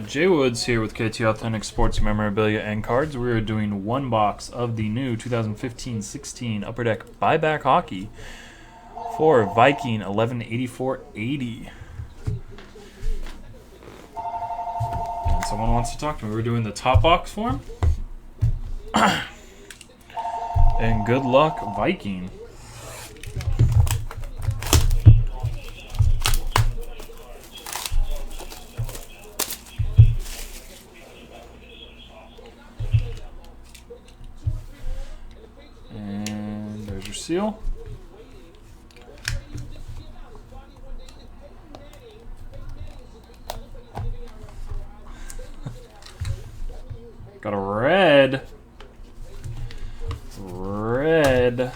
Jay Woods here with KTAuthentics Sports Memorabilia and Cards. We are doing one box of the new 2015-16 Upper Deck Buyback Hockey for Viking118480. And someone wants to talk to me. We're doing the top box form. And good luck, Viking. And there's your seal. Got a red. Red.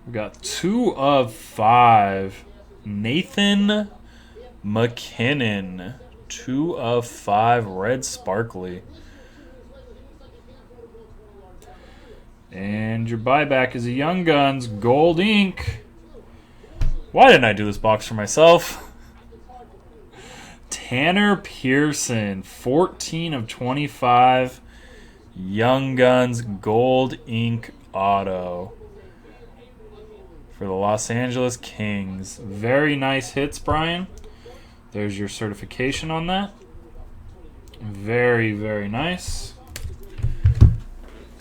We got 2 of 5. Nathan McKinnon. 2 of 5 red sparkly. And your buyback is a Young Guns Gold Ink. Why didn't I do this box for myself? Tanner Pearson, 14 of 25. Young Guns Gold Ink Auto for the Los Angeles Kings. Very nice hits, Brian. There's your certification on that. Very, very nice.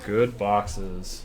Good boxes.